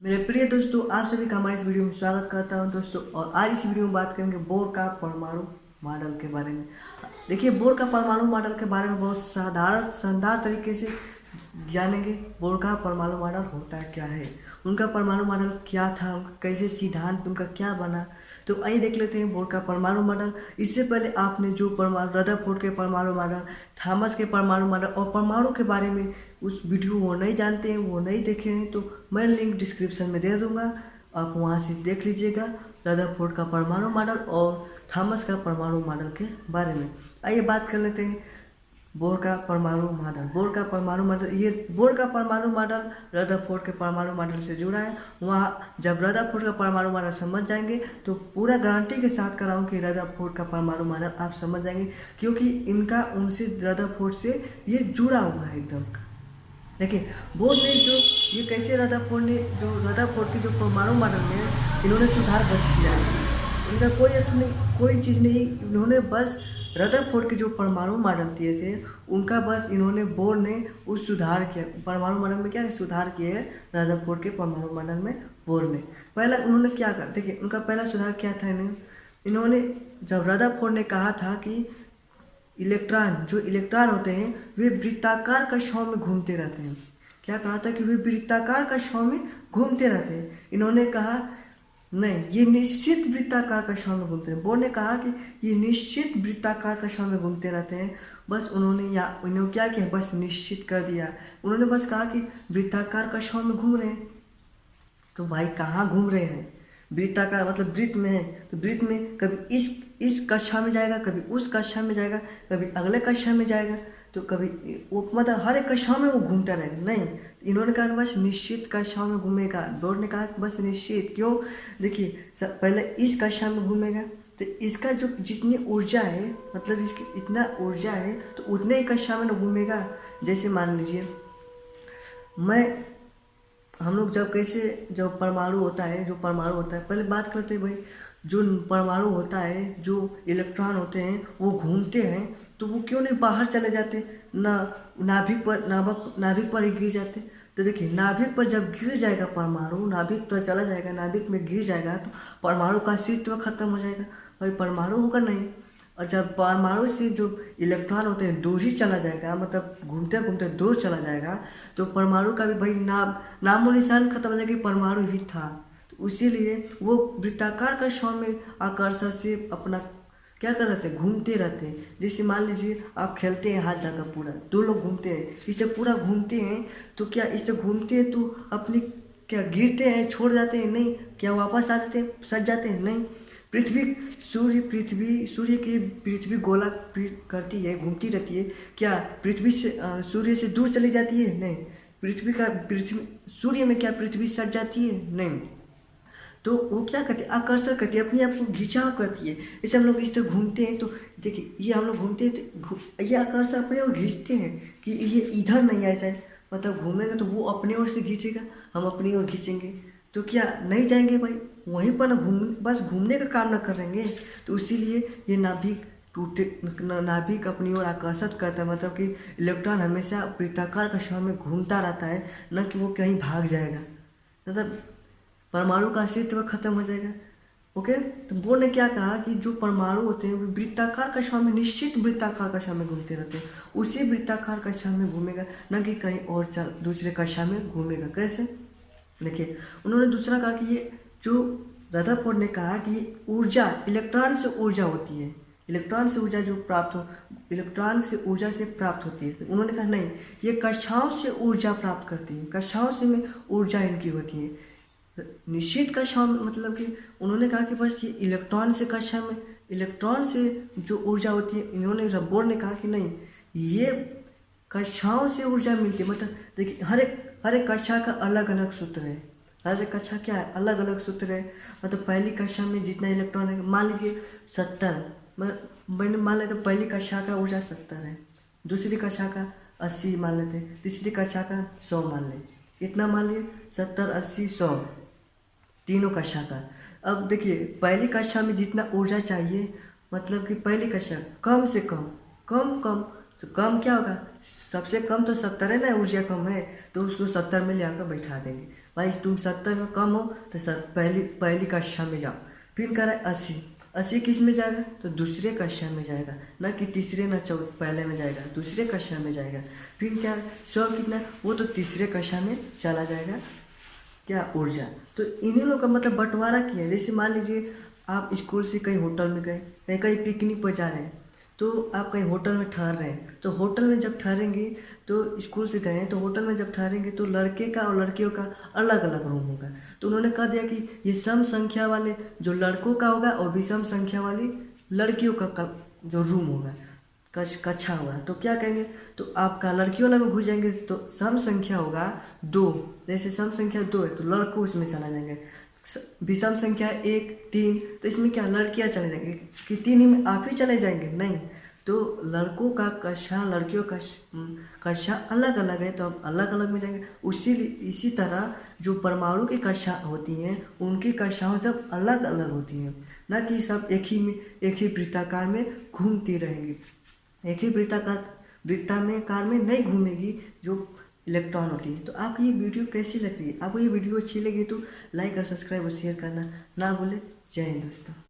मेरे प्रिय दोस्तों, आप सभी का हमारे इस वीडियो में स्वागत करता हूं दोस्तों। और आज इस वीडियो में बात करेंगे बोर का परमाणु मॉडल के बारे में। देखिए, बोर का परमाणु मॉडल के बारे में बहुत शानदार तरीके से जानेंगे। बोर का परमाणु मॉडल होता क्या है, उनका परमाणु मॉडल क्या था, उनका कैसे सिद्धांत उनका क्या बना। तो आइए देख लेते हैं बोर का परमाणु मॉडल। इससे पहले आपने जो परमाणु रदरफोर्ड के परमाणु मॉडल, थॉमस के परमाणु मॉडल और परमाणु के बारे में उस वीडियो वो नहीं जानते हैं, वो नहीं देखे हैं, तो मैं लिंक डिस्क्रिप्शन में दे दूंगा, आप वहां से देख लीजिएगा रदरफोर्ड का परमाणु मॉडल और थॉमस का परमाणु मॉडल के बारे में। आइए बात कर लेते हैं बोर का परमाणु मॉडल। बोर का परमाणु मॉडल, ये बोर का परमाणु मॉडल रदरफोर्ड के परमाणु मॉडल से जुड़ा है। वहाँ जब रदरफोर्ड का परमाणु मॉडल समझ जाएंगे तो पूरा गारंटी के साथ कराऊँ कि रदरफोर्ड का परमाणु मॉडल आप समझ जाएंगे, क्योंकि इनका उनसे रदरफोर्ड से ये जुड़ा हुआ है एकदम। देखिए, बोर ने जो ये कैसे रदरफोर्ड ने जो रदरफोर्ड की जो परमाणु मॉडल में इन्होंने सुधार बस किया है। इनका कोई अर्थ नहीं, कोई चीज़ नहीं, इन्होंने बस रदरफोर्ड के जो परमाणु मॉडल दिए थे उनका बस इन्होंने बोर ने उस सुधार किया। परमाणु मॉडल में क्या है, सुधार किए है रदरफोर्ड के परमाणु मॉडल में बोर ने। पहला उन्होंने क्या कहा, देखिए उनका पहला सुधार क्या था। इन्होंने जब रदरफोर्ड ने कहा था कि जो इलेक्ट्रॉन होते हैं वे वृत्ताकार कक्षाओं में घूमते रहते हैं। क्या कहा था कि वे वृत्ताकार कक्षाओं में घूमते रहते हैं। इन्होंने कहा नहीं, ये निश्चित वृत्ताकार कक्षाओं में घूमते हैं। बोर ने कहा कि ये निश्चित वृत्ताकार कक्षाओं में घूमते रहते हैं। बस उन्होंने क्या किया, बस निश्चित कर दिया। उन्होंने बस कहा कि वृत्ताकार कक्षाओं में घूम रहे हैं। तो भाई कहाँ घूम रहे हैं, वृत्ताकार मतलब वृत्त में है, तो वृत्त में कभी इस कक्षा में जाएगा, कभी उस कक्षा में जाएगा, कभी अगले कक्षा में जाएगा, तो कभी वो मतलब हर एक कक्षा में वो घूमता रहेगा। नहीं, इन्होंने कहा बस निश्चित कक्षाओं में घूमेगा। बोर्ड ने कहा बस निश्चित क्यों, देखिए पहले इस कक्षा में घूमेगा तो इसका जो जितनी ऊर्जा है, मतलब इसकी इतना ऊर्जा है तो उतने ही कक्षा में न घूमेगा। जैसे मान लीजिए हम लोग जो परमाणु होता है, पहले बात करते हैं भाई, जो परमाणु होता है, जो इलेक्ट्रॉन होते हैं वो घूमते हैं, तो वो क्यों नहीं बाहर चले जाते, ना नाभिक पर ही गिर जाते। तो देखिए, नाभिक पर जब गिर जाएगा परमाणु, नाभिक पर चला जाएगा, नाभिक में गिर जाएगा तो परमाणु का अस्तित्व खत्म हो जाएगा, भाई परमाणु होगा नहीं। और जब परमाणु से जो इलेक्ट्रॉन होते हैं दूर ही चला जाएगा, मतलब घूमते घूमते दूर चला जाएगा, तो परमाणु का भी भाई नामो निशान खत्म हो जाएगा कि परमाणु ही था। तो इसीलिए वो वृत्ताकार कक्षाओं में आकर्षण से अपना क्या कर रहे थे, घूमते रहते हैं। जैसे मान लीजिए आप खेलते हैं हाथ जाकर, पूरा दो लोग घूमते हैं, इससे पूरा घूमते हैं, तो क्या इससे घूमते हैं तो अपनी क्या गिरते हैं, छोड़ जाते हैं, नहीं, क्या वापस आ जाते हैं, सज जाते हैं, नहीं। सूर्य की पृथ्वी गोला करती है, घूमती रहती है, क्या पृथ्वी से सूर्य से दूर चली जाती है, नहीं। सूर्य में क्या पृथ्वी सट जाती है, नहीं। तो वो क्या करती है, आकर्षण करती है, अपने आप को खिंचाव करती है। जैसे हम लोग इस तरह घूमते हैं, तो देखिए ये हम लोग घूमते हैं तो ये आकर्षण अपने और खींचते हैं कि ये इधर नहीं आ जाए, मतलब घूमेंगे तो वो अपनी ओर से खींचेगा, हम अपनी ओर खींचेंगे, तो क्या नहीं जाएंगे भाई वहीं पर, बस घूमने का काम न करेंगे। तो इसीलिए ये नाभिक अपनी ओर आकर्षित करता है, मतलब कि इलेक्ट्रॉन हमेशा वृत्ताकार कक्षा में घूमता रहता है, न कि वो कहीं भाग जाएगा, मतलब परमाणु का अस्तित्व खत्म हो जाएगा। ओके, तो बोर ने क्या कहा कि जो परमाणु होते हैं वो वृत्ताकार कक्षा में, निश्चित वृत्ताकार कक्षा में घूमते रहते हैं, उसी वृत्ताकार कक्षा में घूमेगा, न कि कहीं और दूसरे कक्षा में घूमेगा। कैसे, देखिए उन्होंने दूसरा कहा कि ये जो रदरफोर्ड ने कहा कि ऊर्जा इलेक्ट्रॉन से ऊर्जा होती है, इलेक्ट्रॉन से ऊर्जा इलेक्ट्रॉन से ऊर्जा से प्राप्त होती है। तो उन्होंने कहा नहीं, ये कक्षाओं से ऊर्जा प्राप्त करती है, कक्षाओं से में ऊर्जा इनकी होती है। निश्चित कक्षाओं में, मतलब कि उन्होंने कहा कि बस ये इलेक्ट्रॉन से जो ऊर्जा होती है, इन्होंने बोर ने कहा कि नहीं, ये कक्षाओं से ऊर्जा मिलती है। मतलब देखिए हर एक कक्षा का अलग अलग सूत्र है, हर एक कक्षा क्या है, अलग अलग सूत्र है। मतलब पहली कक्षा में जितना इलेक्ट्रॉन है, मान लीजिए 70, मैंने मान लेते पहली कक्षा का ऊर्जा 70 है, दूसरी कक्षा का 80 मान लेते, तीसरी कक्षा का 100 मान ले, इतना मान लिए 70, 80, 100 तीनों कक्षा का। अब देखिए पहली कक्षा में जितना ऊर्जा चाहिए, मतलब कि पहली कक्षा कम से कम तो कम क्या होगा, सबसे कम तो 70 है ना, ऊर्जा कम है तो उसको 70 में ले आकर बैठा देंगे। भाई तुम 70 में कम हो तो पहली कक्षा में जाओ। फिर कह रहा है 80 किस में जाएगा, तो दूसरे कक्षा में जाएगा, ना कि तीसरे ना पहले में जाएगा, दूसरे कक्षा में जाएगा। फिर क्या 100 कितना, वो तो तीसरे कक्षा में चला जाएगा, क्या ऊर्जा। तो इन्हीं लोग का मतलब बंटवारा किया है। जैसे मान लीजिए आप स्कूल से कहीं होटल में गए, कहीं पिकनिक पर जा रहे हैं, तो आप कहीं होटल में ठहर रहे हैं, तो होटल में जब ठहरेंगे तो स्कूल से गए हैं तो होटल में जब ठहरेंगे तो लड़के का और लड़कियों का अलग अलग रूम होगा। तो उन्होंने कह दिया कि ये सम संख्या वाले जो लड़कों का होगा और विषम संख्या वाली लड़कियों का जो रूम होगा, कक्षा होगा। तो क्या कहेंगे, तो आपका लड़कियों वाला में घुस जाएंगे तो सम संख्या होगा 2, जैसे सम संख्या 2 है तो लड़कों उसमें चला जाएंगे। विषम संख्या 1 3, तो इसमें क्या लड़कियां चले जाएंगे कि 3 ही में आप ही चले जाएंगे, नहीं। तो लड़कों का कक्षा लड़कियों का कक्षा अलग अलग है तो हम अलग अलग में जाएंगे। इसी तरह जो परमाणु की कक्षा होती हैं उनकी कक्षाएं जब अलग अलग होती हैं, ना कि सब एक ही वृत्ताकार में घूमती रहेंगी। एक ही वृत्ताकार में नहीं घूमेगी जो इलेक्ट्रॉन होती है। तो आपको ये वीडियो कैसी लग रही है, आपको ये वीडियो अच्छी लगी तो लाइक और सब्सक्राइब और शेयर करना ना भूलें। जय हिंद दोस्तों।